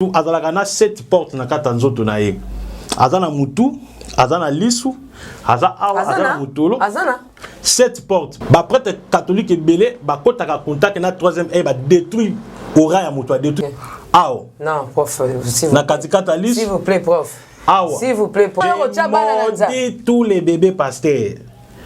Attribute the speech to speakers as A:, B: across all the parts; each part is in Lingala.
A: Azalakana 7 portes na kata nzoto na ye. Azana mutu, azana lisu, azana mutolo.
B: Azana
A: 7 portes. Ba prêtre catholique belé, ba kotaka contact na 3e et ba détruit aura ya mutu a détruit. Ao.
B: Non, prof, s'il
A: vous
B: plaît, prof. S'il vous plaît, prof.
A: J'ai tous les bébés pasteurs.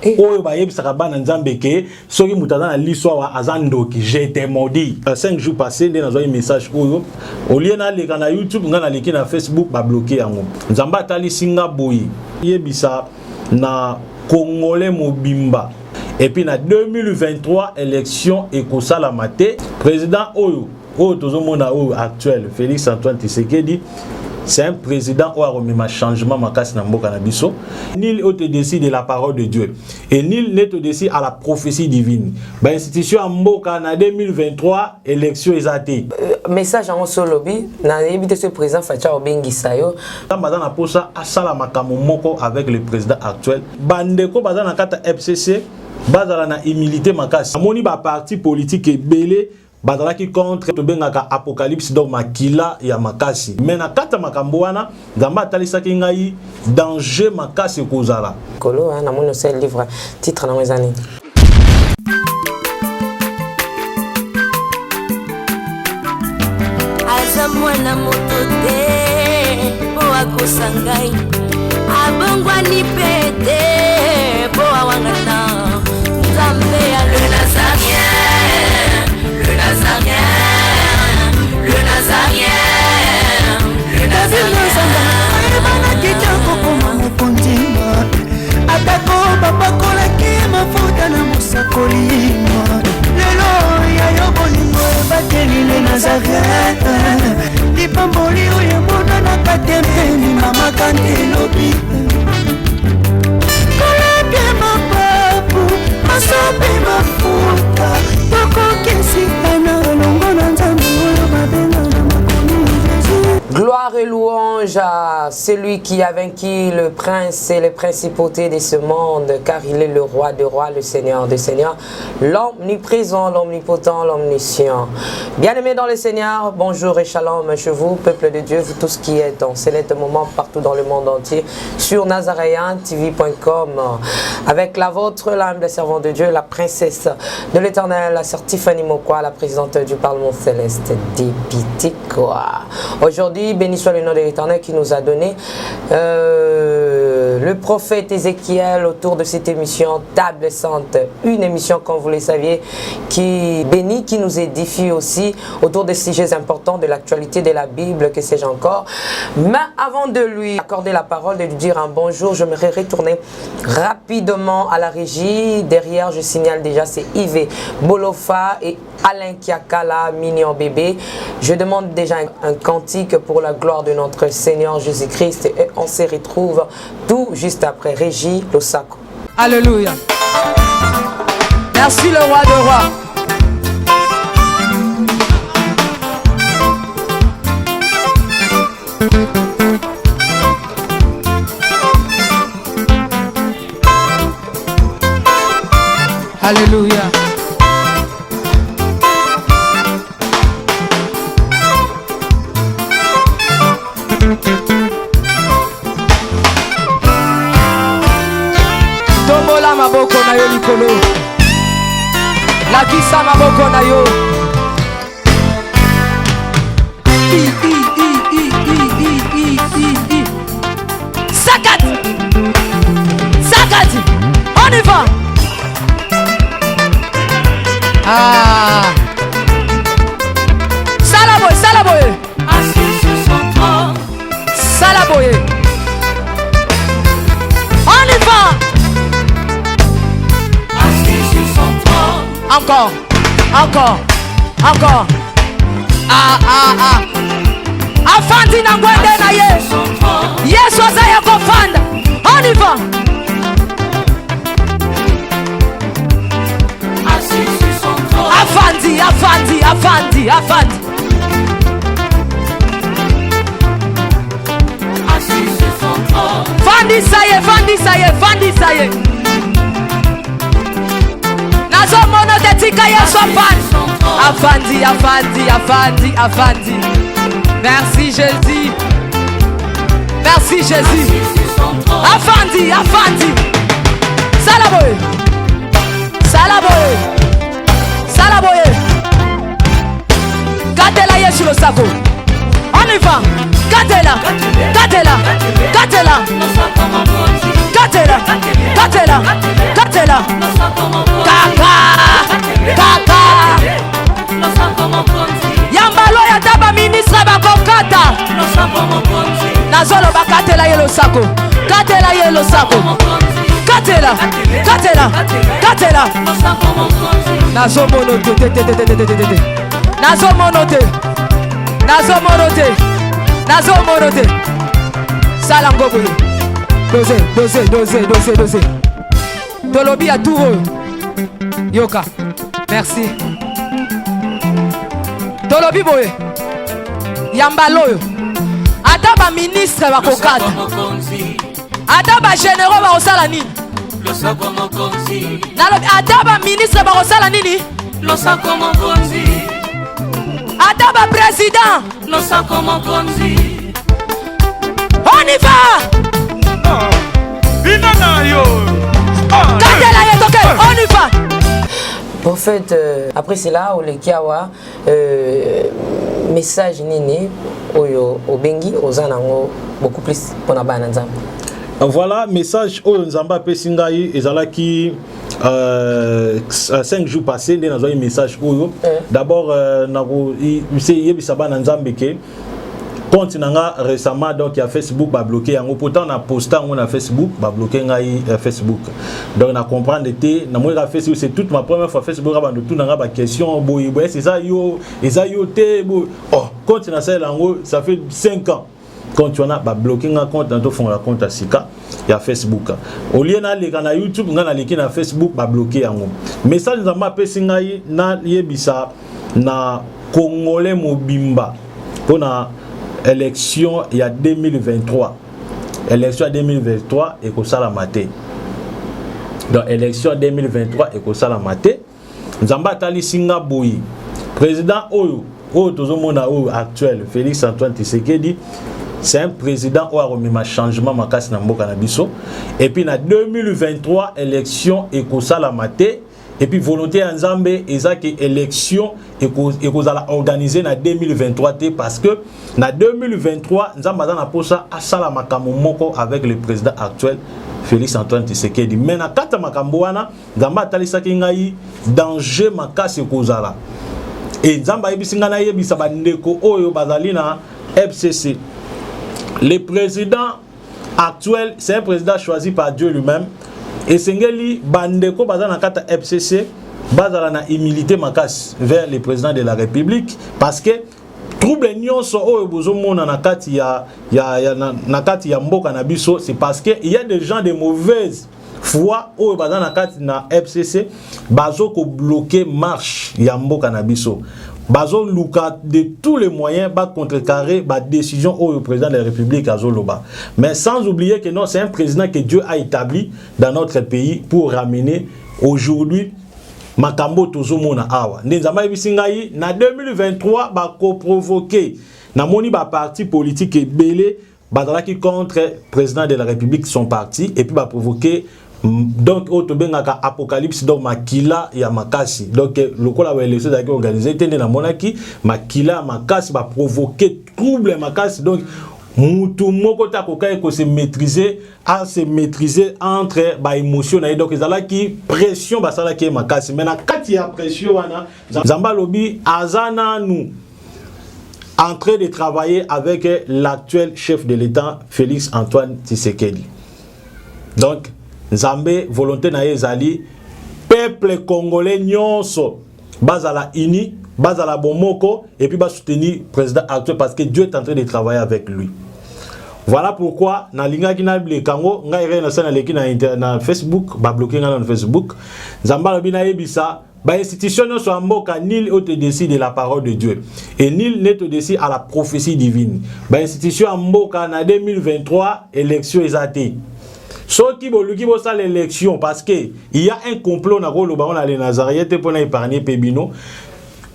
A: Oyo ba yebisaka bana nzambe ke soki mutaza na liswa azandoki j'étais maudit. 5 jours passés ndé nazo message oyo olie na leka na YouTube nga na leki na Facebook ba bloquer yango. Nzamba atali singa boyi yebisa na Congolais mobimba. Et puis na 2023 élection ekosala maté président oyo tozomona oyo actuel Félix Antoine Tshisekedi. C'est un président qui a remis un changement dans mboka na biso. Nul ne te décide de la parole de Dieu. Et nul ne te décide à la prophétie divine. L'institution en mboka na 2023, élection exatée.
B: Message en solobi, na évité ce président Facha Obengisa yo.
A: Bazana posa asala makambo moko avec le président actuel. Bandeko bazana kata FCC, bazala na humilité makasi. Amoni ba parti politique ebele bazala ki contre to bengaka apocalypse donc makila ya makasi mais na kata makambo wana ngamba talisa ki ngai danger makasi kozala
B: kolo na mono c'est livre titre na mezani
C: azamwa na motote po akosangai abongwa ni pete po awangata nzambe ya le Nazarien. Le Nazarien, le
B: Gloire et louange à celui qui a vaincu le prince et les principautés de ce monde, car il est le roi des rois, le seigneur des seigneurs, l'omniprésent, l'omnipotent, l'omniscient. Bien-aimés dans le Seigneur, bonjour et shalom chez vous, peuple de Dieu, vous tous qui êtes en ce moment partout dans le monde entier, sur nazaréantv.com, avec la vôtre, l'humble servant de Dieu, la princesse de l'Éternel, la sœur Tiffany Mokwa, la présidente du Parlement céleste d'Epitikoa. Aujourd'hui, béni soit le nom de l'Éternel qui nous a donné le prophète Ézéchiel autour de cette émission Table Sainte. Une émission, comme vous le saviez, qui bénit, qui nous édifie aussi autour des sujets importants de l'actualité de la Bible, que sais-je encore. Mais avant de lui accorder la parole, de lui dire un bonjour, j'aimerais retourner rapidement à la régie. Derrière, je signale déjà, c'est Yves Bolofa et Alain Kiakala, mignon bébé. Je demande déjà un cantique pour la gloire de notre Seigneur Jésus-Christ et on se retrouve tout juste après Régie Losako.
D: Alléluia. Merci le roi de rois. Alléluia. Tombola maboko na yo likolo. Lakisa maboko na yo. Sakat. Sakat. On y va. Ah. Salaboy, salaboy.
C: Assis sur son trône.
D: Salaboy. On y va.
C: Assis sur son trône.
D: Encore, encore, encore. Ah, ah, ah. Afandi na ngwende na ye. Yesu azaya kofanda. On y va.
C: Assis sur son trône.
D: Afandi, afandi, afandi, afandi.
C: Assis sur son trône.
D: Fandi saye, fandi saye, fandi saye. Nazo mono tetika Yesu afandi. Afandi, afandi, afandi, afandi. Merci Jésus. Merci Jésus. Afandi, Afandi. Salaboye. Salaboye. Salaboye. Gardez-la hier sur le saco. On y va. Gardez-la. Gardez-la. Gardez-la. Gardez-la. Gardez-la. Gardez-la. Kaka. Kaka. Yambalo ya daba ministre bakokata. Nazolo bakatela yelo sako. Katela yelo sako. Katela. Katela. Katela. Nazo monote. Nazo monote. Nazo monote. Nazo monote. Salango boye. Dosé. Tolobi à tout. Yoka. Merci. Tolobi boye. Yambaloyo. Adaba ministre bakokata. Adaba généraux bakosala nini? Adaba ministre bakosala nini? Adaba président. On y va. On y va.
B: En fait, après cela, au Kiawa, message nini oyo obengi ozanango beaucoup plus pour na bana nzamba.
A: Voilà, message oyo nzamba pesingai ezalaki 5 jours passés ndé nazo message oyo. D'abord nako yebisa bana nzambe ke compte nanga récemment donc il y a Facebook ba bloqué yango pourtant na posté yango na Facebook ba bloqué ngai Facebook donc na comprendre té na moi Facebook c'est toute ma première fois Facebook ba tout nanga ba question boy c'est ça yo té oh compte na ça yango ça fait 5 ans quand tu en as ba bloqué nga compte dans ton fond la compte à Sika il y a Facebook au lieu na leka na YouTube nga na leki na Facebook ba bloqué yango message nzamba pesi ngai na yebisa na Congolais mobimba pona élection il y a 2023 élection 2023 et que ça la maté donc élection 2023 et que ça la maté nzamba tali singa boyi président oyo tozomona oyo actuel Félix Antoine Tshisekedi c'est un président qui a remis un changement makasi na mboka na biso et puis na 2023 élection et que ça la maté et puis volonté en Zambé ezaki élection et qu'on a organisé en 2023 parce que en 2023 Nzamba na posa asala makambo moko avec le président actuel Félix Antoine Tshisekedi mais na kata makambo wana Nzamba talisaki ngai danger makasi kozala et Nzamba yebisinga na yebisa bandeko oyo bazali na FCC le président actuel c'est un président choisi par Dieu lui-même. Et Sengeli bandeko bazana kata FCC bazala na humilité makas vers le président de la République parce que trouble nyonso oyo bozomona na kati ya mboka na biso c'est parce que il y a des gens de mauvaise foi oyo bazana kati na FCC bazo ko bloquer marche ya mboka na biso bazo luka de tous les moyens ba contrecarrer ba décision au président de la République azoloba mais sans oublier que non c'est un président que Dieu a établi dans notre pays pour ramener aujourd'hui makambo tozomona awa nzamba bisingai na 2023 ba ko provoquer na moni ba parti politique ebele bazalaki contre président de la République son parti et puis ba provoquer donc autobengaka apocalypse donc makila ya makasi donc le kola wa élection d'aki organisé tende na monaki makila makasi ba provoquer trouble makasi donc mutu moko ta kokai ko se maîtriser entre ba émotion na donc ezalaki pression basala ki makasi mais na kati ya pression wana Nzamba lobi azana nous en train de travailler avec l'actuel chef de l'État Félix Antoine Tshisekedi donc Nzambe volonté na ezali peuple congolais nyonso bazala uni bazala bomoko et puis ba soutenir président actuel parce que Dieu est en train de travailler avec lui. Voilà pourquoi na linga ki na blekango ngai re na sana leki na Facebook ba bloquer na Facebook Nzamba lobi na yebisa ba institution nyonso mboka nul autre décide de la parole de Dieu et nul n'est au-dessus à la prophétie divine. Ba institution mboka na 2023 élection ezate ceux qui vont faire l'élection parce que il y a un complot na rolo ba on a les Nazareth pour épargner Pebino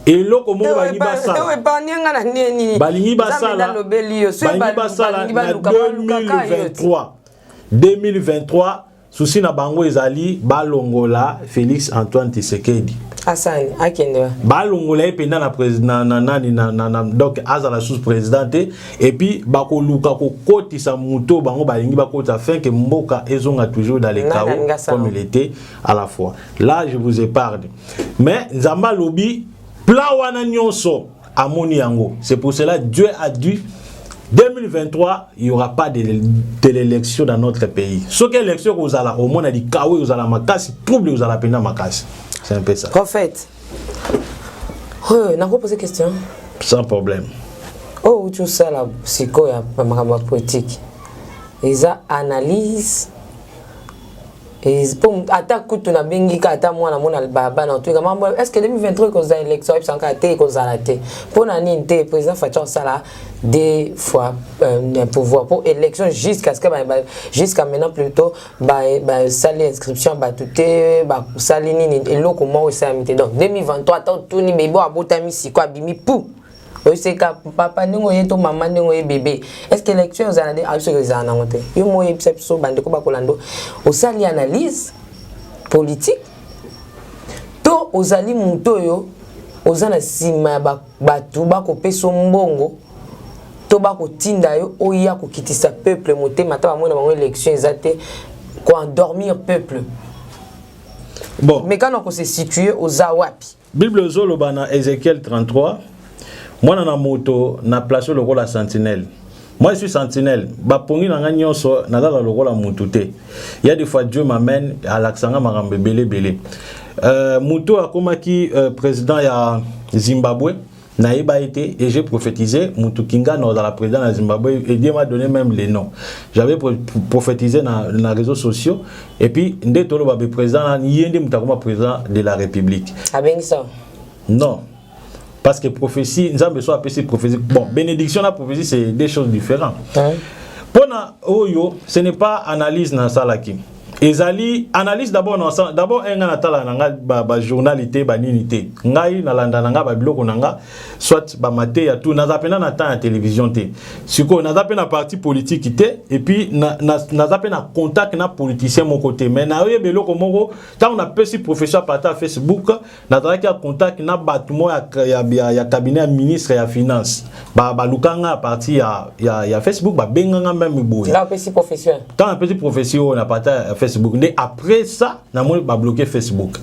A: et loko mo balingi basala balingi basala na 2023 souci na bango ezali balongola Félix Antoine Tshisekedi
B: Asani akende
A: balongola ependa na président na donc azala sous présidente et puis bakoluka kokotisa muto bango balingi bakota afin que mboka ezonga toujours dans les chaos comme il était à la fois. Là je vous épargne, mais nzamba lobi plan wana nyonso amoni yango. C'est pour cela Dieu a dit 2023, il n'y aura pas de l'élection dans notre pays. Ce que l'élection vous allez au monde a dit kawe vous allez makasi trouble vous allez pena makasi. C'est un peu ça.
B: Prophète. N'a pas posé question.
A: Sans problème.
B: Oh, tu sais la psycho ya ma politique. Ils a analyse. Et pour attaque tout na bengi ka ata mwana mona baba na tout comment est-ce que 2023 cause élection et sans ka cause arrêté pour na ninte président Facha sala des fois pouvoir pour élection jusqu'à maintenant plutôt sali inscription batuté sali nini eloko mo samité donc 2023 tout ni bébé abotami siko abimi pou c'est que papa ningo yeto maman ningo ye bébé est-ce que l'élection aux années à ce que les années monté yo mo yepso bande ko bakolando au sali analyse politique to ozali muto yo ozana sima batu bako peso mbongo to bako tinda yo oya ko kitisa peuple motema ta mona bango élection ezate ko endormir peuple.
A: Bon,
B: mais quand on se situe aux awapi
A: Bible zolo bana Ézéchiel 33. Moi, na moto, na place le rôle à sentinelle. Moi, je suis sentinelle. Bapongi na ngani nyonso, na dala le rôle à moutouté. Il y a des fois Dieu m'amène à l'accent marambe belé. Mouto a komaki président ya Zimbabwe, na eba été et j'ai prophétisé Moutou Kinga dans la présidence de Zimbabwe et Dieu m'a donné même les noms. J'avais prophétisé dans les réseaux sociaux et puis ndé tolo babe président yende mutakoma président de la République.
B: Ah ben ça.
A: Non. Parce que prophétie, nous avons besoin de prophétie. Bon, bénédiction la prophétie, c'est des choses différentes. Pour Oyo, ce n'est pas analyse dans ça là qui. Ezali analyse d'abord un atala nanga journalité baninité. Ngai na landa nanga ba biloko nanga soit ba maté ya tout na zapena na temps à télévision té. Siko na zapena parti politique té et puis na zapena contact na politicien mon côté. Mais na ye biloko moko tant on a petit professeur parti Facebook na zaki contact na batumo ya cabinet ministre ya finance. Ba lukanga parti ya Facebook ba benganga même boy.
B: Là petit professeur.
A: Tant un petit professeur on a parti Facebook. Après ça, on a bloqué Facebook.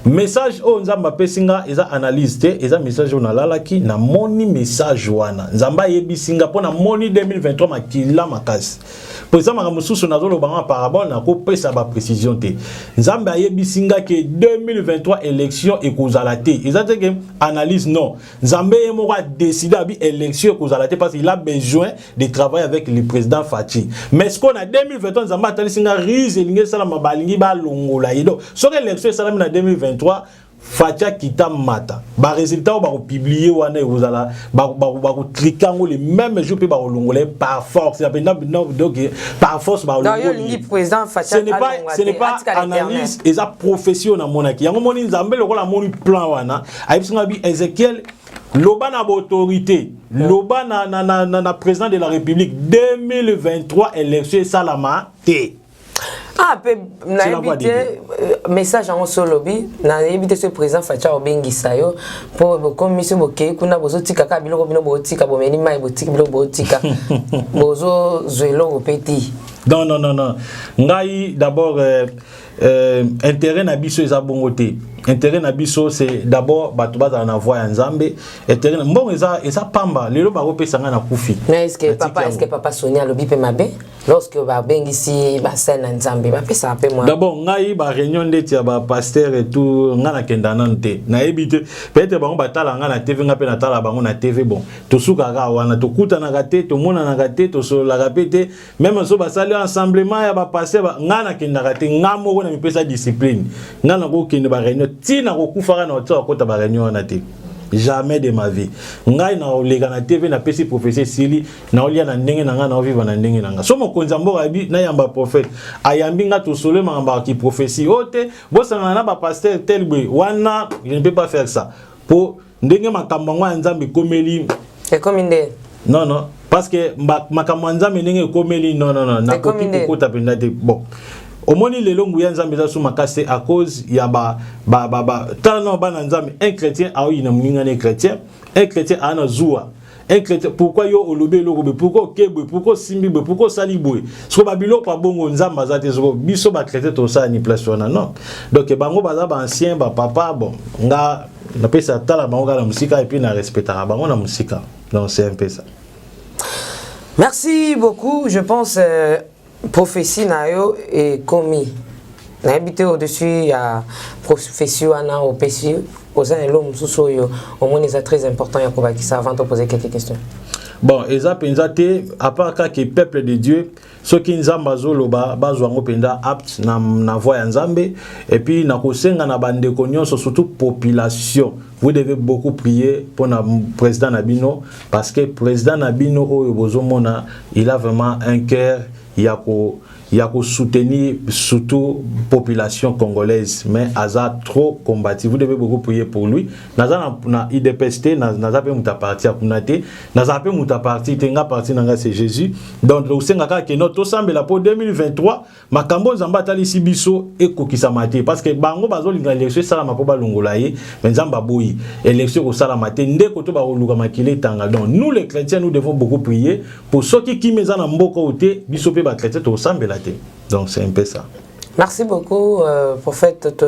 A: Message au Nzamba Pesinga, ils ont analysé, ils ont message on a là qui na moni message wana. Nzamba yebi singa pour na moni 2023 makila makasi. Pour ça makamususu na zolo banga parabole na ko pesa ba précision té. Nzamba yebi singa que 2023 élection et kozala té. Ils ont dit que analyse non. Nzamba yemo a décidé abi élection et kozala té parce qu'il a besoin de travailler avec le président Fachi. Mais ce qu'on a 2023 Nzamba tali singa rise linge sala mabalingi ba longola yedo. So que élection sala na 2023 Facha kita mata. Ba résultat ba publier wana vous ala ba cliquer les mêmes jours pe ba longola par force. Donc par force ba longola. Ce n'est pas analyse et ça profession na monaki. Yango moni nzambe lokola moni plan wana. Ayisinga bi Ezekiel loba na autorité. Loba na président de la République 2023 élection salama té.
B: Ah, na évité message en solobi, na évité ce président Facha Obengi Sayo pour comme monsieur Boké kuna bozo tika ka biloko bino botika bomeni mai botika biloko botika bozo zwelo petit.
A: Non. Ngai d'abord intérêt na biso eza bongoté. Intérêt na biso c'est d'abord batuba za na voix nzambe. Intérêt bon eza pamba lelo ba kopesa nga na kufi.
B: Mais est-ce que papa Sonia lobi pe mabe lorsque ba bengi si ba sena nzambe ba pesa un peu moins.
A: D'abord ngai ba réunion de tia ba pasteur et tout nga na kenda nante. Na ebité peut-être bango batala nga na TV nga pe na tala bango na TV bon. To suka ga wana to kuta na gate to mona na gate to so la répéter même so ba sali rassemblement ya ba pasteur nga na kenda gate nga moko na mipesa discipline. Nga na ko kende ba réunion tina ko kufara na otsa ko ta ba réunion na te. Jamais de ma vie. Ngai na olega na TV na pesi professeur Sili na olia na ndenge na nga na vivre na ndenge na nga. So mo konzambo abi na yamba prophète. Ayambi nga to solo mamba ki prophétie. Ote bosanga na ba pasteur tel boy wana je ne peux pas faire ça. Pour ndenge makambo ngwa nzambe komeli
B: C'est comme une des.
A: non non parce que makambo nzambe ndenge komeli non na koki kokota penda te bon omoni lelo nguya nzambe za suma kase à cause ya ba tano bana nzambe un chrétien a eu na mninga ne chrétien un chrétien ana zoua un chrétien pourquoi yo olobé lokobe pourquoi kebwe pourquoi simbibwe pourquoi salibwe so babilo pa bongo nzamba azate so biso ba chrétien to ça ni place wana non donc bango baza ba ancien ba papa bon nga na pesa tala bango la musika et puis na respectera bango na musika donc c'est un peu ça.
B: Merci beaucoup. Je pense prophétie nayo est commis. N'habité au-dessus il y a prophétie ana au PC aux uns et l'homme sous yo au moins c'est très important ya ko ça avant de poser quelques questions.
A: Bon, eza penzate à part que peuple de Dieu ceux qui nzamba zoloba bazwango penda apte na voix ya nzambe et puis na kosenga na bande konyoso surtout population. Vous devez beaucoup prier pour le président Nabino parce que le président Nabino il a vraiment un cœur il y a soutenir surtout la population congolaise mais Aza trop combattu. Vous devez beaucoup prier pour lui. Naza na IDPST naza pe muta parti akunate naza pe muta parti tenga parti nanga c'est Jésus donc au senga ka notre sambela pour 2023 makambo nzamba tali sibiso ekokisa mate parce que bango bazolinga élection sala mapoba longola ye mais nzamba boyi élection ko sala mate ndeko to ba oluka makile tanga donc nous les chrétiens nous devons beaucoup prier pour ceux qui meza na mboko ote biso pe ba chrétien to sambela. Donc c'est un peu ça.
B: Merci beaucoup, prophète.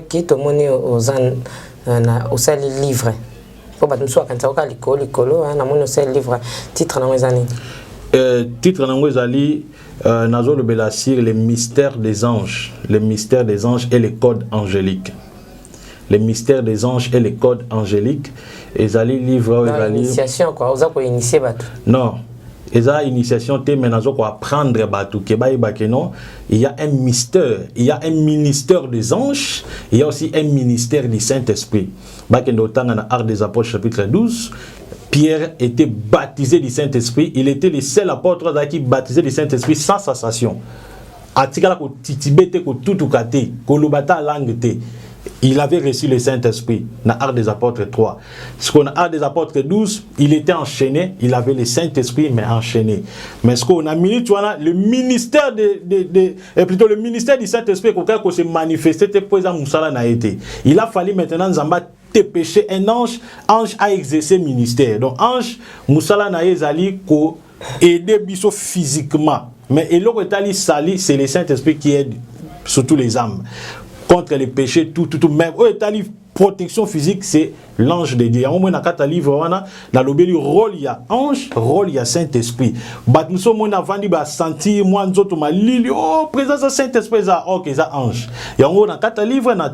B: Qui te moni aux sali livre. Pour battre soit quand tu as l'école, na moni sali livre. Titre dans mes années.
A: Titre dans mes années. Nazo le Belasir, les mystères des anges, les mystères des anges et les codes angéliques. Les mystères des anges et les codes angéliques. Et Zali livre.
B: Initiation quoi. Vous avez initié battu.
A: Non. Et ça, initiation, apprendre il y a un mystère, il y a un ministère des anges, il y a aussi un ministère du Saint-Esprit. Dans l'Art des Apôtres, chapitre 12, Pierre était baptisé du Saint-Esprit. Il était le seul apôtre qui baptisé du Saint-Esprit sans cessation. Il avait reçu le Saint-Esprit dans l'Art des Apôtres 3. Ce qu'on a Art des Apôtres 12, il était enchaîné, il avait le Saint-Esprit mais enchaîné. Mais ce qu'on a mis, tu vois, le ministère plutôt le ministère du Saint-Esprit qu'on s'est manifesté, il a fallu maintenant Zamba dépêcher un ange a exercé le ministère. Donc ange Moussala Naezali ko aider biso physiquement. Mais et l'autre sali, c'est le Saint-Esprit qui aide surtout les âmes. Contre les péchés, tout. Même protection physique, c'est l'ange de Dieu. Au moins, dans le livre, dans le rôle, il y a ange, rôle, il y a Saint-Esprit. Nous sommes vendu à sentir, moi, nous autres, oh, présence de Saint-Esprit, ok, c'est ange. Et en haut, dans le livre, dans le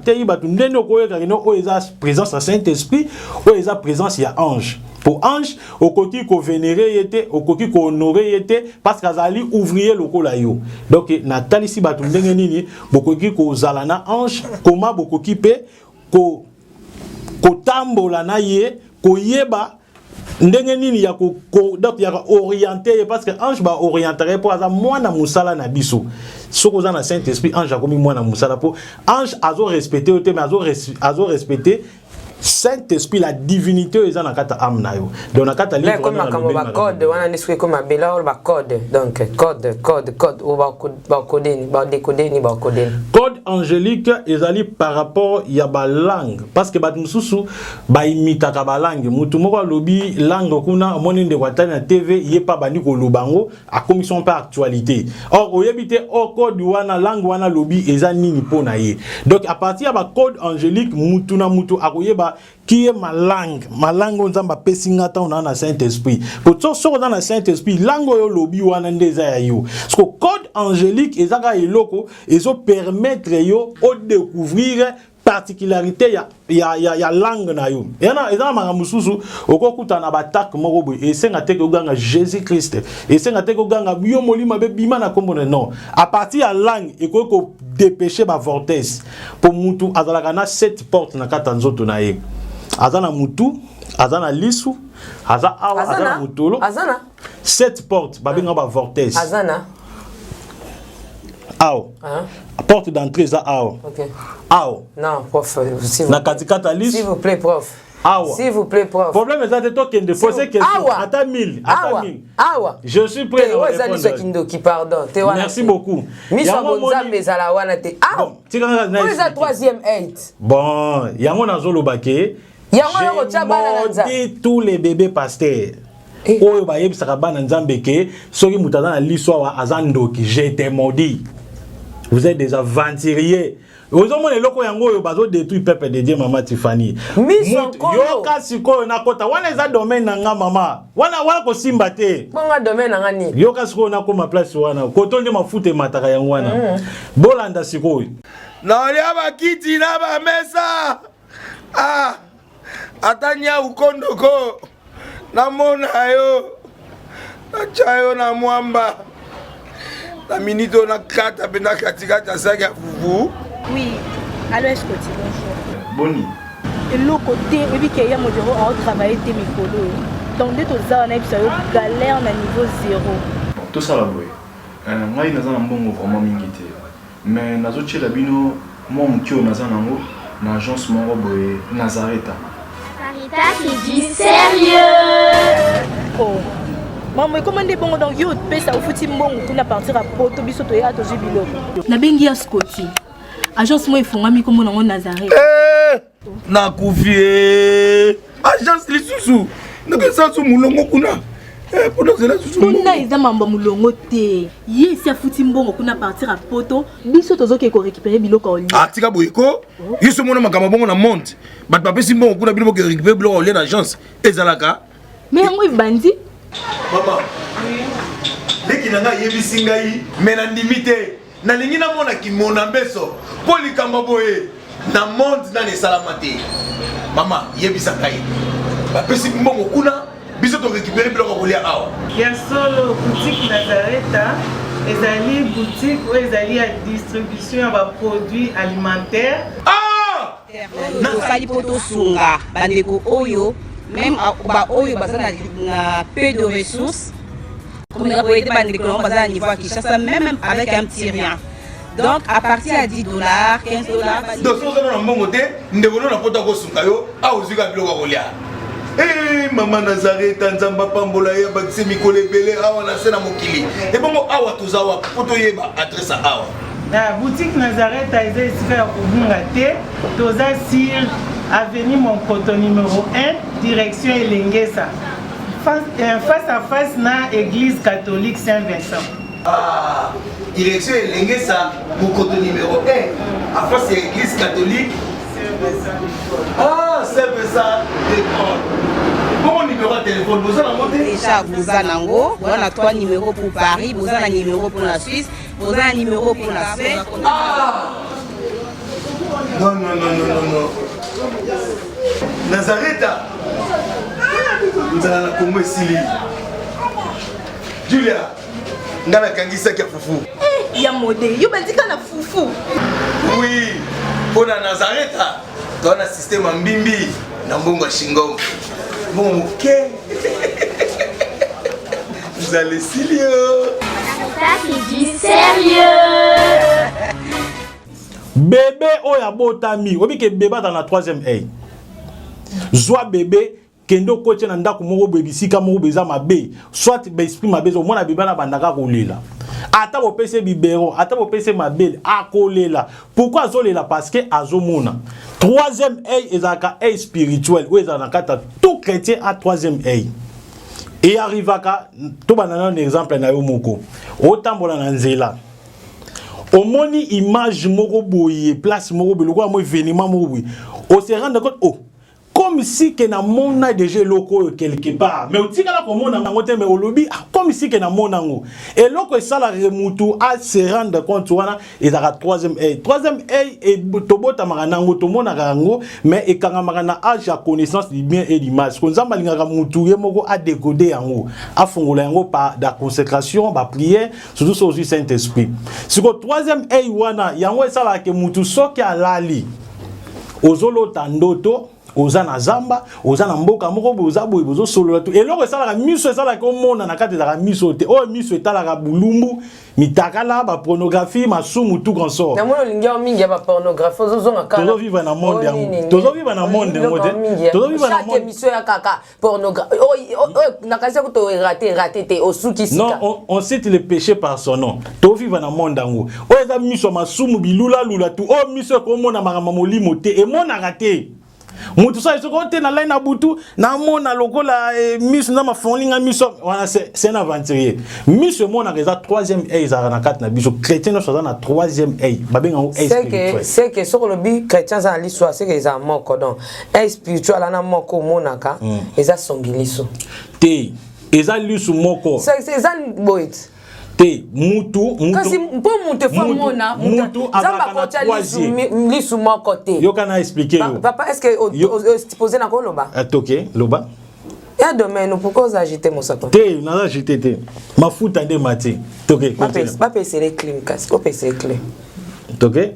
A: présence de Saint-Esprit, où il y a présence, il y a ange. Pour ange, au côté qu'on vénérait était, au côté qu'on honorait était, parce qu'ils allaient ouvrir le colayo. Donc, Nathalie si batou ndengenini, beaucoup qui ko zalana ange, comment beaucoup qui pe, ko tambola na ye, ko yeba, ndengenini ya ko donc ya orienté parce que ange ba orienterait pour ça moi na musala na biso. Ce qu'on a na Saint-Esprit, ange a commis moi na musala pour ange azo respecté au thème azo respecté Saint-Esprit, la divinité est dans la carte amnayo. Dans la carte livre
B: comme un code, on a des comme un bela ou code. Donc code ou ba décoder ni ba coder.
A: Code angélique ezali par rapport ya ba langue parce que ba mususu ba imita ka ba langue mutu moko lobi langue kuna moni nde watana na TV yé pas bani ko lobango a commission par actualité. Or oyebite o code wana langue wana lobi ezani ni pona ye. Donc à partir ba code angélique mutu na mutu akoyeba qui est ma langue on zamba pesinga ta on a Saint-Esprit pour tout ça on a Saint-Esprit langue yo lobi wana ndeza yo parce que code angélique ezaka eloko ezo permettre yo au découvrir particularité ya langue na yo eza manga mususu okokuta na batak moko boy et senga te ko ganga Jésus Christ et senga te ko ganga yo molima be bima na kombo non à partir ya langue et ko dépêcher ba vortex pour mutu azalaka na 7 portes na kata nzoto na ye azana mutu azana lisu azana mutolo
B: azana
A: 7 portes babenga ba vortex
B: azana
A: Ao. Porte d'entrée ça ao.
B: OK.
A: Ao.
B: Non, prof, s'il vous plaît.
A: Na katikata lisu.
B: S'il vous plaît, prof.
A: Awa.
B: S'il vous plaît, prof.
A: Problème est que toi qui ne poses question. Attends 1000.
B: Awa. Awa.
A: Je suis prêt à
B: répondre. Pardon.
A: Merci beaucoup.
B: Bon, troisième aide.
A: Bon, il y a mon azolo baké. J'ai tous les bébés pasteurs. Oyo ba yebisaka bana nzambe ke soki mutaza na liswa wa azandoki je t'ai maudit. Vous êtes des aventuriers. Ozomona eloko yango oyo bazo détruire peuple de Dieu mama Tiffany. Yoka sikoyo na kota wana eza domaine na nga mama. Wana ko simba te.
B: Bonga domaine na ngani.
A: Yoka sikoyo na koma place wana. Koto nde mafuta mataka yango wana. Bolanda sikoyo.
E: Na olia bakiti na ba mesa. Ah. Atanya ukondoko. Namona yo. Nachayo na mwamba. La minute on a 4 pena katikata saga fufu.
F: Oui, alors est-ce que tu bonjour.
E: Boni.
F: Et l'autre côté, et puis qu'il y a mon bureau à travailler tes micros. Donc dès que ça on a eu galère na niveau 0.
G: Tout ça là boy. Moi il naza mbongo vraiment mingité. Mais nazo tchela bino moi mukio naza nango na agence moko boy Nazareta.
H: Sarita qui dit sérieux.
F: Oh. Maman, comment est bon donc yo pesa au fouti mbongo kuna partir à poto biso to ya to jubiloko.
I: Na bengi ya Scotty. Agence moi ifungami comme nango Nazareth.
E: Na kufie. Agence lisusu. Ndeke sansu mulongo kuna. Pona zela susu.
I: Kuna eza mamba mulongo te. Yesi afuti mbongo kuna partir à poto biso tozoke ko récupérer biloko oli.
E: Ah tika boyiko. Yiso mona makama bongo na monte. Bat papesi mbongo kuna biloko ko récupérer biloko oli na agence. Ezalaka.
I: Mais yango ibandi.
E: Maman. Leki nanga yebisi ngai mena ndimite. Na lingi na mona ki mona mbeso. Poli kamba boye. Na monde na ne salamate. Mama yebisa ngai. Ba pesi mbongo kuna biso to récupérer biloko ko lia awa.
J: Ya solo boutique Nazareta ezali boutique ou ezali à distribution ya ba produits alimentaires.
E: Ah!
K: Na sali poto sunga bandeko oyo même ba oyo bazana na peu de ressources. Comme on a été bandé qu'on va à niveau à Kinshasa même avec un petit rien. Donc à partir à $10, $15.
E: Donc si on a un bon côté, nous devons nous apporter au sungayo à ozuka biloko kolia. Eh maman Nazareth nzamba pambola ya bakise mikole belé awa na sena mokili. Et bon awa tozawa poto yeba adresse awa.
J: La boutique Nazareth a été ici à Kubungate, toza sur avenue Monkoto numéro 1, direction Elengesa. Face à face na église catholique Saint-Vincent.
E: Ah, direction Elengesa, Monkoto numéro 1, à face à l'église catholique Saint-Vincent. Ah, Saint-Vincent d'école. Bon numéro de téléphone, vous avez monté
K: déjà vous avez nango, on a 3 numéros pour Paris, vous avez un numéro pour la Suisse, vous avez un numéro pour la Suisse.
E: Ah! Non, non, non, non, non, non. Nazareta. Vous allez la Congo Sili. Julia. Ngana kangisa kia fufu.
F: Eh, ya modé, yo bandika na fufu.
E: Oui. Pour la Nazareta, tu as un système en bimbi, na mbongo shingo. Bon, ok. Vous allez Silio.
H: Sarita qui dit sérieux.
A: Bébé oya botami, obi ke bébé dans la 3e œil. Zwa bébé kendo koche na ndako moko bebisika moko beza mabe, soit be esprit mabe zo mona bébé na bandaka kolela. Ata bo pese bibero, ata bo pese mabele akolela. Pourquoi azolela? Parce que azomona. 3e œil ezaka œil spirituel ou ezaka tout chrétien à 3e œil. Et arrivaka to banana un exemple na yo moko. Otambola na nzela. Omoni image moko boye, place moko boye, lokwa mo événement moko boye. On se rend compte oh comme si que na mona déjà loko quelque part. Mais otika la komona ngo te mais olobi comme si que na mona ngo. Et loko sala remutu a se rendre compte wana ezaka 3e œil. 3e œil et tobota marana ngo to mona ngo mais e kanga marana âge à connaissance du bien et du mal. Ko nzamba lingaka mutu ye moko a décoder yango. A fongola yango par la consécration, ba prière, surtout sur le Saint-Esprit. Siko 3e œil wana yango sala ke mutu soki alali. Ozolo tandoto oza na zamba oza na mboka moko boza boye bozo solo tout eloko esala miso esala ko mona na kati za miso te o miso etala ka bulumbu mitakala ba pornographie masumu tout grand sort
B: na mono lingya mingi ya ba pornographie ozo nga kala
A: tozo vivre na monde yango tozo vivre na monde ngote tozo vivre na monde
B: chaque émission ya kaka pornographie na kasi ko to raté te osuki sika
A: non on cite le péché par son nom to vivre na monde yango o eza miso masumu bilula lula tout o miso ko mona makama molimo te e mona raté mutu sa isoko te na line na butu na mona lokola miso na mafonlinga miso wana c'est un aventurier miso mona reza troisième œil za na kat na biso chrétien no ça na troisième œil babenga o œil spirituel
B: c'est que sur le but chrétien ça l'histoire c'est que ils ont moko donc œil spirituel na moko monaka eza songiliso
A: te eza lisu moko
B: c'est ça boit
A: te mutu
B: kasi mpo mutu fa mona
A: mutu
B: zamba kocha lisu moko te
A: yo kana expliquer yo
B: papa est-ce que poser na ko loba
A: toke loba
B: ya domaine pourquoi vous agitez mon sac
A: te na agité te mafuta nde mati toke
B: pas passer les clés kasi ko passer les clés
A: toke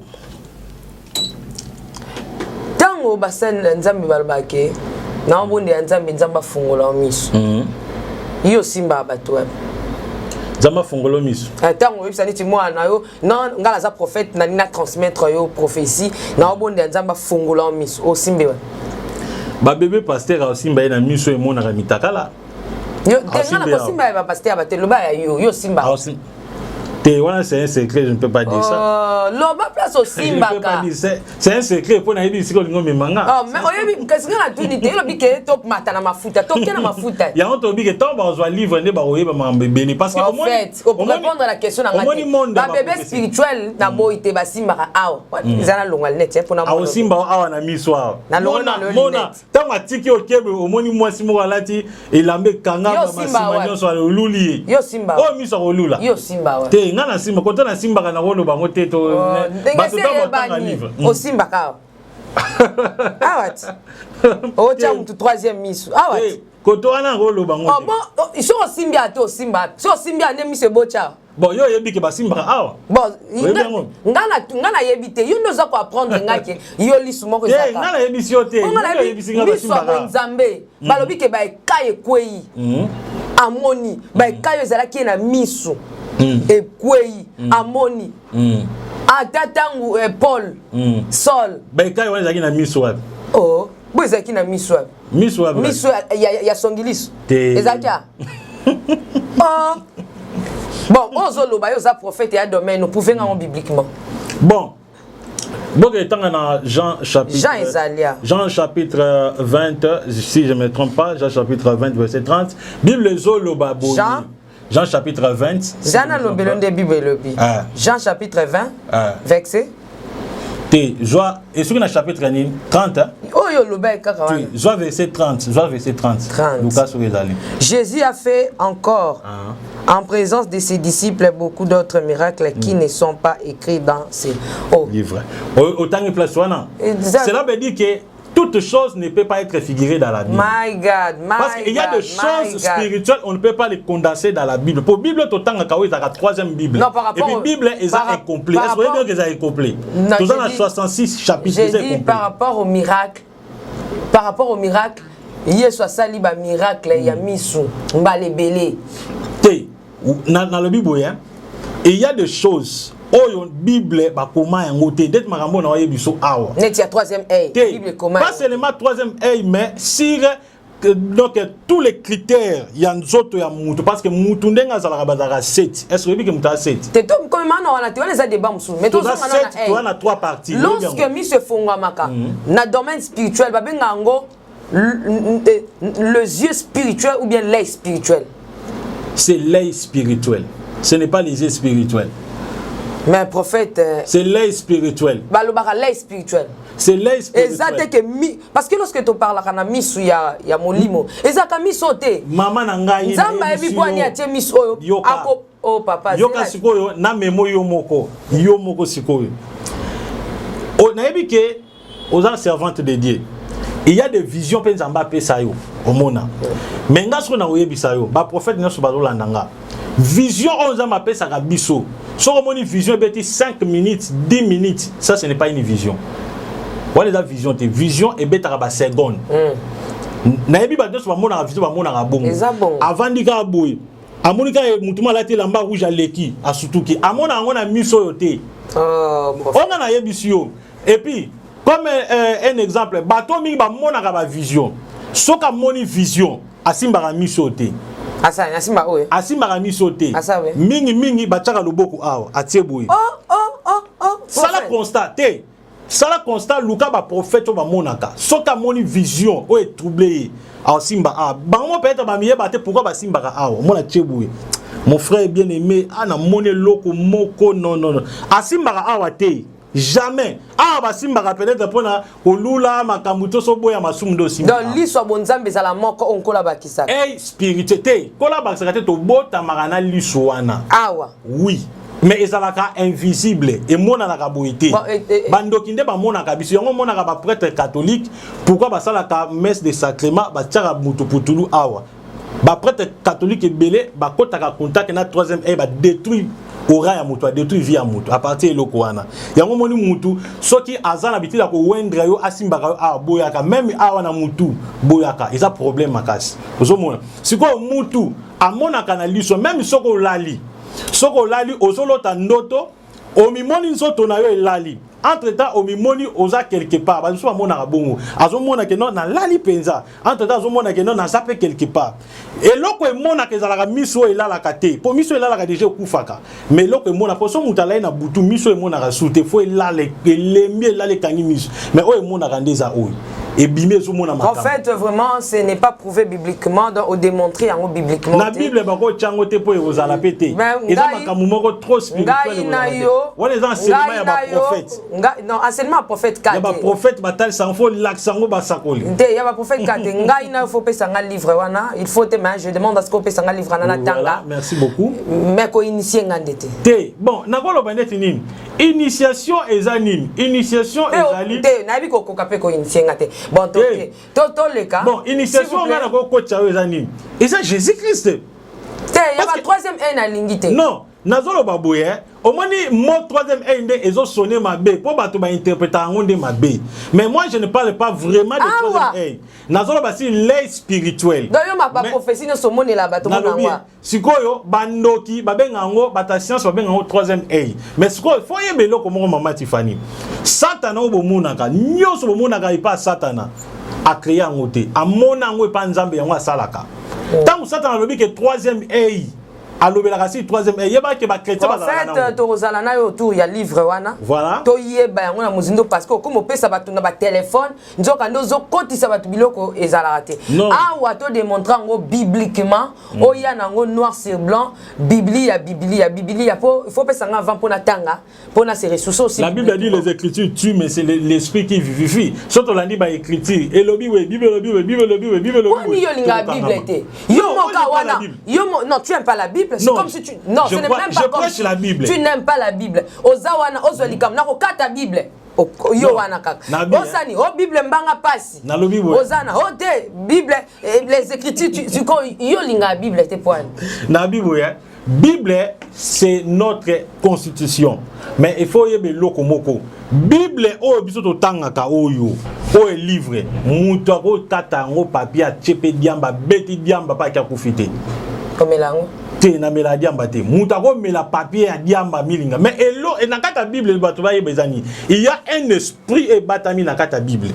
B: tango basen nzambi balbake na mbonde nzambi nzamba fungola miso yo simba batwa
A: Zama fongolo miso.
B: Tango yebisa niti mwana yo non ngala za prophète na nina transmettre yo prophétie na obonde nzamba fongola miso o simbewa.
A: Ba bébé pasteur aussi mba na miso e mona ka mitakala.
B: Yo ngala ko simba ba pasteur ba te loba yo simba.
A: Te wana c'est un secret, je ne peux pas dire ça.
B: Loba place au simba ka.
A: C'est un secret pour na yebi siko lingo memanga.
B: Oh mais oyebi kasi ngala tuni te lobi ke top mata na mafuta to ke na mafuta.
A: Ya on to bi ke to ba zo livre ne ba oyeba mambe beni parce que
B: en fait pour répondre à la question na ngati. Ba bébé spirituel na boité ba simba ka awa. Izana longa net pour na
A: mo. Awo simba awa na miso awa.
B: Na longa
A: mona tango atiki okebe omoni mwasi mo alati elambe kanga ba simba nyoso ala oluli.
B: Yo simba.
A: O miso olula.
B: Yo simba wa.
A: Nga na simba kota na simba kana rolo bango teto bato ta botanga livre
B: o simba ka awat o tia mtu troisième miso awat
A: koto wana rolo bango
B: oh bon so simbia to simba so simbia ne miso bocha
A: bon yo yebi ke ba simba awa
B: bon ngana yebite yo ndoza ko apprendre ngake yo lisu moko zaka
A: ngana yebisi yo te
B: ngana yebisi ngaba simba ka nzambe balobi ke ba kaye kwei amoni ba kayo zalaki na miso et kwei amoni atatangu Paul Sol
A: baikaye wana zaki na miso wapi
B: oh bozaki na miso wapi miso ya songiliso ezakia oh bon ozolo ba yo za prophète ya domaine nous pouvons en bibliquement
A: bon donc étant dans Jean chapitre 20 si je me trompe pas Jean chapitre 20 verset 30 Bible zolo babo Jean chapitre 20.
B: Jean chapitre 20, verset.
A: Et ce qu'on a chapitre 30.
B: Oh, yo,
A: verset 30. Verset 30.
B: Jésus a fait encore, en présence de ses disciples, beaucoup d'autres miracles qui ne sont pas écrits dans ces
A: livres. Cela veut dire que toute chose ne peut pas être figurée dans la Bible.
B: My God,
A: parce qu'il y a des choses spirituelles, on ne peut pas les condenser dans la Bible. Pour la Bible, tout le temps, il y a la troisième Bible.
B: Non, par rapport
A: et puis, la Bible est incomplète. Est-ce que vous voyez qu'elle est incomplète? Tout ça, dans 66 chapitres,
B: c'est incomplet. Par rapport au miracle, il y a soit sali ba miracle, il y a misu, mbale belé.
A: Dans la Bible, il y a des choses. Oh, Bible, comment yangote d'être marambo na yebiso awa.
B: Net ya troisième œil. Bible comment.
A: Pas seulement troisième œil, mais sur donc tous les critères ya nzoto ya mutu parce que mutu ndenga zala bazara 7. Est-ce que bibi muta 7?
B: Te to comme maintenant on a tu les débat musu. Mais to
A: on a trois parties.
B: Lorsque mi se fonga maka na domaine spirituel babenga ngo le yeux spirituel ou bien l'œil spirituel.
A: C'est l'œil spirituel. Ce n'est pas les yeux spirituels.
B: Mais prophète
A: c'est l'œil spirituel.
B: L'œil spirituel.
A: C'est l'œil spirituel.
B: Parce que lorsque tu parles kana misu ya molimo, ezaka misote.
A: Maman na ngai.
B: Nzamba ebi bwani atie misu oyo. Ako oh papa.
A: Yoka sikoyo na memo yo moko. Yo moko sikoyo. O na ebi ke aux servantes de Dieu. Il y a des visions pe nzamba pe sayo omona. Mais ngaso na oyebisa yo, ba prophète nyoso bazolanda nga. Vision on nzamba pe saka biso. So comme une vision bêtise 5 minutes, 10 minutes, ça ce n'est pas une vision. Voilà la vision, tes vision et bêta ba seconde. Nayebi ba deux ba mona vision ba mona bongo. Avant dika boy. Amonika mutuma la te lamba rouge aleki asutuki. Amona ngona miso yote. On a nayebi sio. Et puis comme un exemple, bato mingi ba mona ba vision. Soka moni vision asimba miso yote.
B: Asa asimba oye.
A: Asimba miso yote.
B: Asawe.
A: Mingi bachaka loboko awa atie boy. Ça la constate. Ça la constate Luka ba prophète ba monaka. Soka moni vision o est troublé. A simba a. Bango peut-être ba miye baté pourquoi ba simba ka awa. Mona tcheboué. Mon frère bien-aimé, ana moné loko moko non. A simba ka awa te. Jamais. Ah ba simba ka peut-être pona olula makamuto so boya masumdo simba.
B: Donc l'histoire bonzambe za la moko onkola bakisa.
A: Eh spiritualité. Kola bakisa te to bota marana liswana.
B: Awa.
A: Oui. Mais ezalaka invisible et mona la kaboité bandokinde ba mona ka biso yango mona ka ba prêtre catholique pourquoi ba sala ka messe de sacrement ba tiaka mutu putulu awa ba prêtre catholique belé ba kota ka contact na troisième et ba détruire ora ya mutu, détruire vie ya mutu à partir de lokwana yango moni mutu soki azana bitila ko wendre yo asimbaka yo a boyaka même awa na mutu boyaka eza problème makasi ozomona siko mutu amona kana liso même soko lali soko lali ozolota ndoto omimoni nzoto na yo elali entre temps omimoni oza quelque part ba so mona bongo azomona ke non na lali penza entre temps azomona ke non na zape quelque part et loko emona ke zalaka miso elala kate po miso elala ka déjà kufaka mais loko emona po so mutala na butu miso emona ka sute fo elale elembi elale kangi miso mais o emona ka ndeza oyo.
B: En fait, vraiment, ce n'est pas prouvé bibliquement, donc au démontrer en bibliquement.
A: La Bible, bako chango te po vous la péter. Et ça makamumoko trop spirituel. On les enseignements ya ba prophète.
B: Non, enseignement prophète kate.
A: Ya ba prophète batal sans fo laksango ba sakoli.
B: Nde ya ba prophète kate. Ngai na faut pesa nga livre wana, il faut te mais je demande à ce qu'on pesa nga livre na tanga.
A: Merci beaucoup.
B: Mais ko initier ngandete.
A: Te, bon, na ko lo bandete nini? Initiation ezanine. Initiation ezali.
B: Te, na bi ko kokape ko initier ngate. Bon, les cas.
A: Bon, initiation, on a un et ça, Jésus-Christ.
B: Il y a la troisième haine à l'ingité.
A: Non, Nazolo Babouye, au moins, mon troisième haine est sonné ma bé, pour interpréter ma bé. Mais moi, je ne parle pas vraiment de troisième haine. Nazolo Bassi, l'œil spirituel.
B: D'ailleurs, ma prophétie ne se monne là-bas.
A: Si koyo, bandoki, babengango, bata science, babengango troisième haine. Mais ce qu'il faut y avoir comme maman Tiffany. Satana ou monaka, nyos ou monaka, il pas Satana. A créé un côté. A mon ango et pas nzambe yango salaka. Tant que Satana lobi que troisième haine. Alors, la race troisième, il y a que chrétien.
B: En fait, tu rozalana autour, il y a livre wana.
A: Voilà.
B: To yeba on a muzindo parce que comme on peut ça va tourner ba téléphone, nzoka ndozo koti ça va biloko ezalate. Ah ou to démontrer ngo bibliquement, o ya nango noir sur blanc, Bibli, il faut pas ça avant pour na tanga, pour na se ressources aussi.
A: La Bible dit les écritures tuent mais c'est l'esprit qui vivifie. Surtout la Bible écriture et le Bible.
B: Oui, yo linga Bible était. Yo moka wana. Yo non, tu aimes pas la Bible. C'est comme si tu... Non, ce n'est même pas comme si
A: la Bible.
B: Tu n'aimes pas la Bible. Ozawana, ozolikam, nako kata Bible. Yo wana kaka. Osani, o Bible mbanga pasi. Ozana, o te Bible, les écritures, yo linga Bible te point.
A: Na Bible, Bible, c'est notre constitution. Mais il faut y avoir lokomoko. Bible, o biso to tangaka oyo. O est livré. Muto ko tata ngo papier chepe diamba beti diamba pa kya kufite.
B: Comme lango.
A: Te na mela diamba te muta ko mela papier ya diamba milinga mais elo et na kata Bible bato ba yebezani il y a un esprit et batami na kata Bible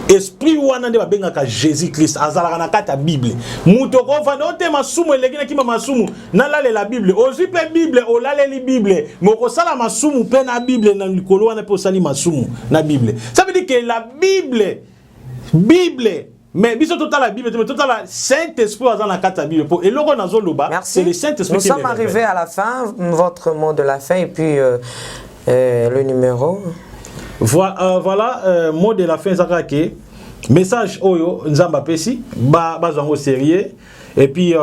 A: esprit wana nde babengaka Jésus-Christ azalaka na kata Bible muto ko vanda ote masumu eleki kima masumu na lale la Bible ozi pe Bible o lale li Bible moko sala masumu pe na Bible na likolo wana pe osali masumu na Bible ça veut dire que la Bible mais biso total la Bible, total la Saint-Esprit dans la carte Bible. Et le c'est le Saint-Esprit.
B: Nous sommes arrivés à la fin, votre mot de la fin et puis le numéro.
A: Voilà, mot de la fin, Zakake. Message Oyo, Nzamba Pesi, Bazango sérieux. Et puis,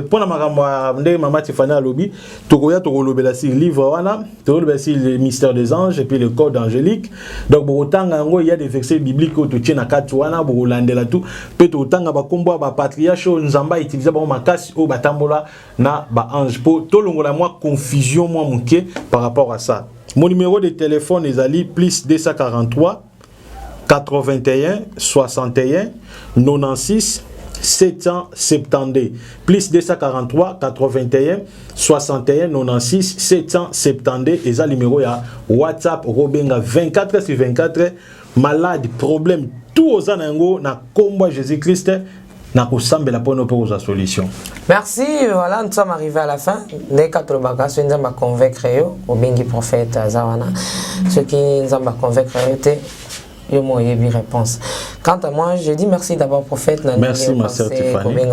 A: pour la maman Tiffany Lobby, Tokoya Tokolobela si livre wana, Tokolobela si le mystère des anges et puis le code angélique. Donc, autant il y a des versets bibliques que tu tiens à Katouana, Bolandela tout. Peut-être autant ba combo ba patriarche Nzamba utiliser ba makasi au batambola na ba ange. Pour tout le monde moi confusion moi manqué par rapport à ça. Mon numéro de téléphone est ali plus 243 81 61 96 772 plus 243 81 61 96 772 et ça numéro ya WhatsApp Robenga 24/24 malade problème tout aux anango na combat Jésus-Christ na kosambela pono pour sa solution.
B: Merci, voilà, nous sommes arrivés à la fin. Dès que nous avons convaincre au bengi prophète Zawana, ce qui nous a convaincre il y a une réponse. Quant à moi, je dis merci d'abord prophète.
A: Merci ma sœur Tiffany.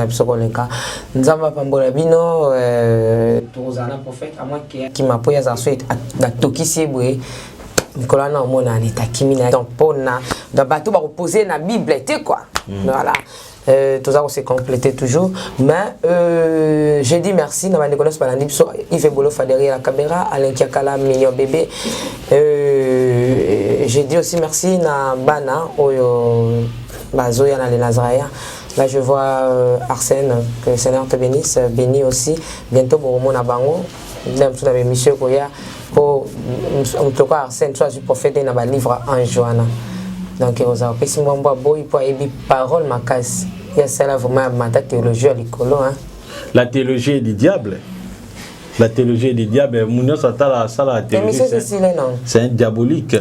B: Nous avons pambola bino tozana prophète à moi qui m'a posé à suite à tokisi boy. Nicolas mona en état kimina donc pour na da bateau ba reposer na Bible quoi. Voilà. Tout ça c'est complété toujours mais j'ai dit merci na bande connaisse pas l'anipso Yves Bolo fa derrière la caméra Alain Kiakala mignon bébé j'ai dit aussi merci na bana oyo bazoya na les Nazaraya. Là je vois Arsène, que le Seigneur te bénisse, béni aussi bientôt pour mon abango même tout avec monsieur Koya pour en tout cas Arsène soit du prophète dans le livre en Johanna. Donc aux apesi mwamba boy pour ébi parole ma casse. Il y a cela vraiment ma théologie à l'école hein.
A: La théologie du diable. La théologie du diable, c'est un diabolique.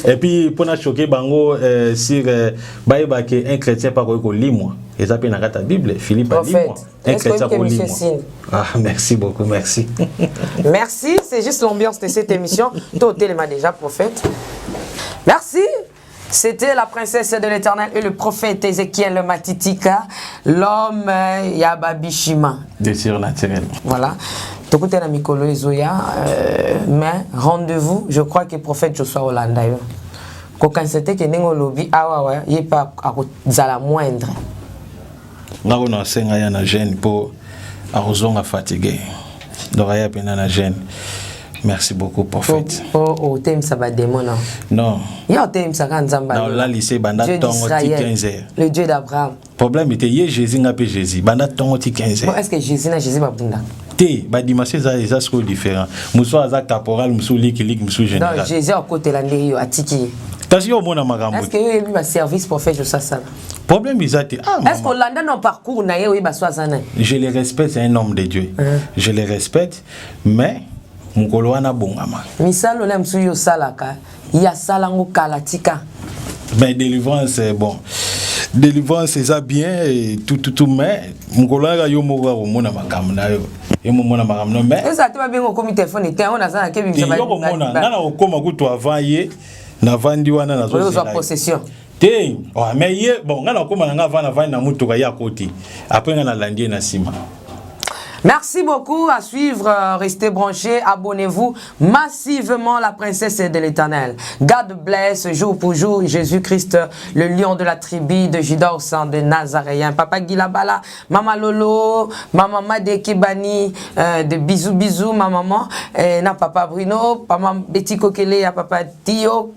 A: Et puis, pour nous choquer, bango sur un chrétien par quoi lit-moi. Et ça, c'est la Bible. Philippe a dit moi. Un chrétien pour lit-moi. Ah, merci beaucoup, merci.
B: Merci, c'est juste l'ambiance de cette émission. Tout le déjà prophète. Merci. C'était la princesse de l'Éternel et le prophète Ézéchiel Matitika, l'homme Yababishima.
A: De surnaturel.
B: Voilà. Tokute na mikolo ezoya mais rendez-vous, je crois que prophète Joshua Olanda yo. Ko kansete ke ningo lobi awa yepa akozala moindre.
A: Ngako na senga ya na jeune pour arozonga fatigué. Doraya pena na jeune. Merci beaucoup prophète.
B: Oh thème ça va démon non.
A: Non.
B: Ya thème ça kan zamba.
A: Dans la lycée banda tongo ti 15 heures.
B: Le Dieu d'Abraham.
A: Problème était hier Jésus ngapé Jésus banda tongo ti 15 heures.
B: Est-ce que Jésus babunda?
A: Ba dimanche ça c'est différent. Muso aza caporal, muso lik, muso général.
B: Non, Jésus à côté la ndiri atiki.
A: Tasio mona magambo.
B: Est-ce que lui va service prophète je ça ça?
A: Problème bizate.
B: Est-ce qu'on landa non parcours na yewe ba swazana?
A: Je les respecte, c'est un homme de Dieu. Je les respecte mais mukolo wana bongama.
B: Misalo la msuyo salaka ya salango kalatika.
A: Mais délivrance c'est bon. Délivrance c'est ça bien et tout mais mukolo wana yo moga mona makambo na yo. Et mon mona makambo mais
B: ça te va bien au comité téléphone te on a ça ke bimisa ba.
A: Yo mona nana okoma kutu avaye na vandi wana na zo.
B: Zo possession.
A: Te, oh mais bon ngana okoma nga vana vana na mutuka ya koti. Après ngana landie na sima.
B: Merci beaucoup à suivre, restez branchés, abonnez-vous massivement la princesse de l'Éternel. God bless jour pour jour Jésus-Christ, le lion de la tribu de Juda au sang de Nazaréen. Papa Gilabala, Maman Lolo, Maman Made Kibani, de bisous ma maman, na Papa Bruno, Maman Betty Kokele, à Papa Deo,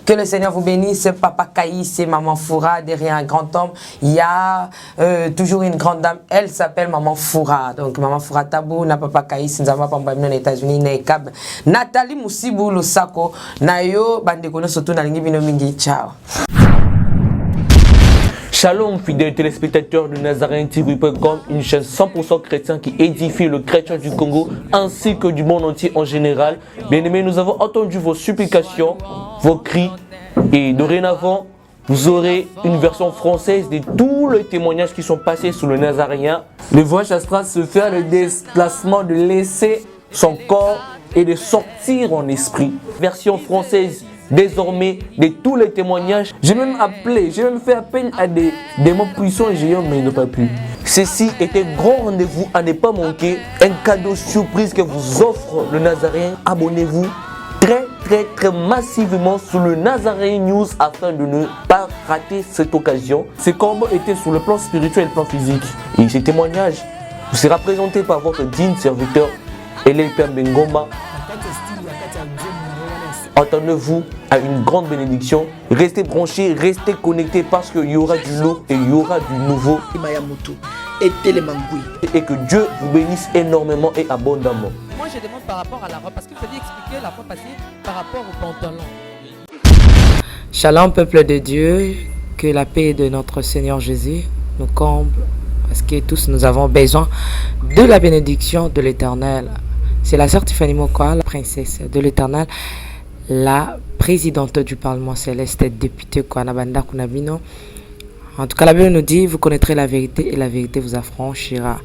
B: que le Seigneur vous bénisse, Papa Caïs et Maman Foura, derrière un grand homme, il y a toujours une grande dame, elle s'appelle Maman Foura. Donc Maman Foura Tabou, na Papa Kaïs, nous avons pas aux États-Unis, Nekab, Nathalie Moussibou, Losako, Nayo, Bandekono, surtout dans mingi. Ciao.
L: Shalom, fidèles téléspectateurs de NazaréenTV.com, une chaîne 100% chrétien qui édifie le chrétien du Congo ainsi que du monde entier en général. Bien-aimés, nous avons entendu vos supplications, vos cris et dorénavant, vous aurez une version française de tous les témoignages qui sont passés sous le Nazaréen. Le voyage astral se fait le déplacement de laisser son corps et de sortir en esprit. Version française désormais de tous les témoignages. J'ai même fait appel à des démons puissants et géants, mais ils n'ont pas pu. Ceci est un grand rendez-vous à ne pas manquer. Un cadeau surprise que vous offre le Nazaréen. Abonnez-vous très massivement sur le Nazaréen News afin de ne pas rater cette occasion. Ces combats étaient sur le plan spirituel et le plan physique. Et ces témoignages vous sera présenté par votre digne serviteur Eléper Bengoma. Attendez-vous à une grande bénédiction. Restez branchés, restez connectés parce qu'il y aura du lourd et il y aura du nouveau. Et que Dieu vous bénisse énormément et abondamment.
D: Moi je demande par rapport à la robe, parce que vous aviez expliqué la fois passée par rapport au pantalon.
B: Shalom peuple de Dieu, que la paix de notre Seigneur Jésus nous comble, parce que tous nous avons besoin de la bénédiction de l'Éternel. C'est la sœur Tiffany Mokoa, la princesse de l'Éternel, la présidente du Parlement céleste, députée Kwanabanda Kunabino. En tout cas, la Bible nous dit, vous connaîtrez la vérité et la vérité vous affranchira.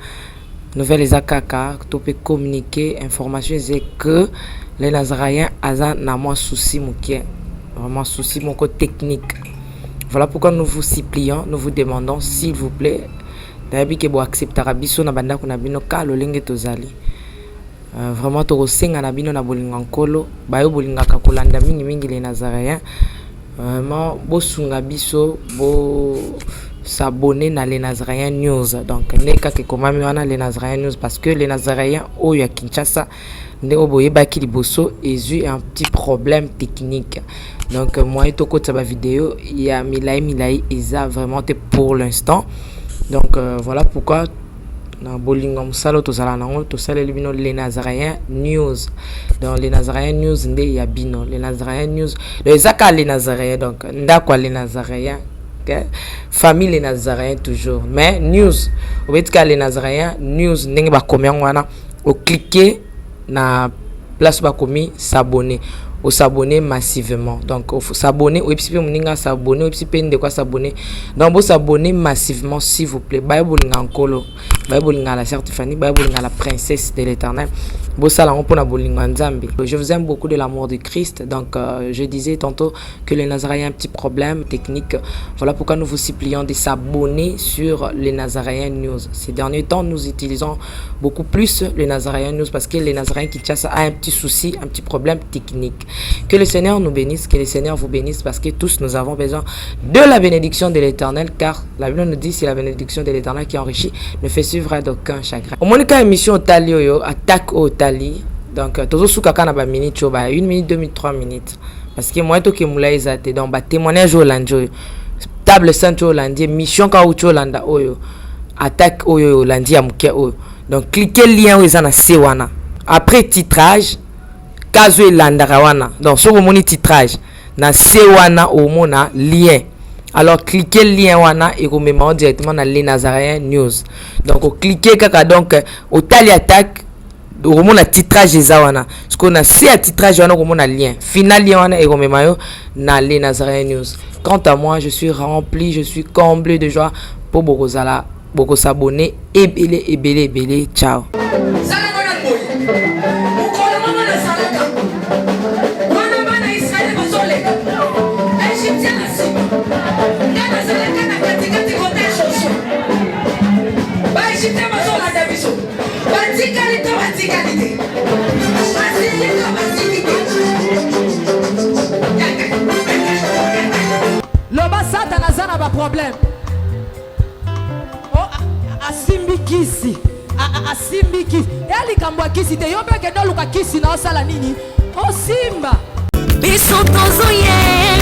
B: Nouvelle Ezakaka, tu peux communiquer, information, c'est que les Nazaréens ont moins souci, vraiment souci, mon côté technique. Voilà pourquoi nous vous supplions, nous vous demandons, s'il vous plaît, d'ailleurs que vous acceptez Rabiso na banda kunabino ka lolenge tozali. Vraiment to senga na bino na bolinga nkolo, bayo bolinga ka kolanda mingi mingi les Nazaréens. Vraiment bo sunga biso bo s'abonner na les Nazaréens News. Donc neka ke komami wana les Nazaréens News parce que les Nazaréens oyo ya Kinshasa ndeko boyeba ki liboso ezu un petit problème technique. Donc moi to ko tsaba vidéo il y a milai eza vraiment pour l'instant. Donc voilà pourquoi na bolinga musalo tozala nango tosala libino les Nazaréens News. Dans les Nazaréens News nde ya bino les Nazaréens News les zaka les Nazaréens donc ndakwa les Nazaréens okay? Famille les Nazaréens toujours mais news obetika les Nazaréens News ndenge ba komia wana o cliquer na place ba komi s'abonner au s'abonner massivement donc il faut s'abonner au epipe moninga s'abonner au epipe de quoi s'abonner donc vous s'abonner massivement s'il vous plaît bible ngakolo bible ngala sœur Tiffany bible ngala princesse de l'Éternel je vous aime beaucoup de l'amour de Christ. Donc je disais tantôt que les Nazaréens ont un petit problème technique. Voilà pourquoi nous vous supplions de s'abonner sur les Nazaréens News. Ces derniers temps, nous utilisons beaucoup plus les Nazaréens News parce que les Nazaréens Kinshasa a un petit souci, un petit problème technique. Que le Seigneur nous bénisse, que le Seigneur vous bénisse parce que tous nous avons besoin de la bénédiction de l'Éternel car la Bible nous dit c'est la bénédiction de l'Éternel qui enrichit ne fait suivre d'aucun chagrin. Au moins quand émission au Talio attaque au donc toujours sous kaka na ba minute choba 1 minute 2 minutes 3 minutes parce que moi to ke mula ezate donc ba témoignage au lanjo table sainte au lundi mission ka ucho landa oyo attaque oyo lundi ya muke oyo donc cliquez lien oyo na sewana après titrage kazo elanda wana donc so moni titrage na sewana au mona lien alors cliquez lien wana et vous mettez directement dans les Nazaréens News donc cliquez kaka donc au tali attaque au moment titrage ezawana ce qu'on a c'est à titrage wana au moment lien final lien wana et komemayo na les Nazaréens News. Quant à moi je suis rempli, je suis comblé de joie pour bokozala boko s'abonner et belé ciao.
D: Loba Satan azana ba problème. Oh asimbi kisi. Asimbi kisi. Yali kambwa kisi te yobe ke no luka kisi na osala nini? Oh simba.
C: Biso tozo ye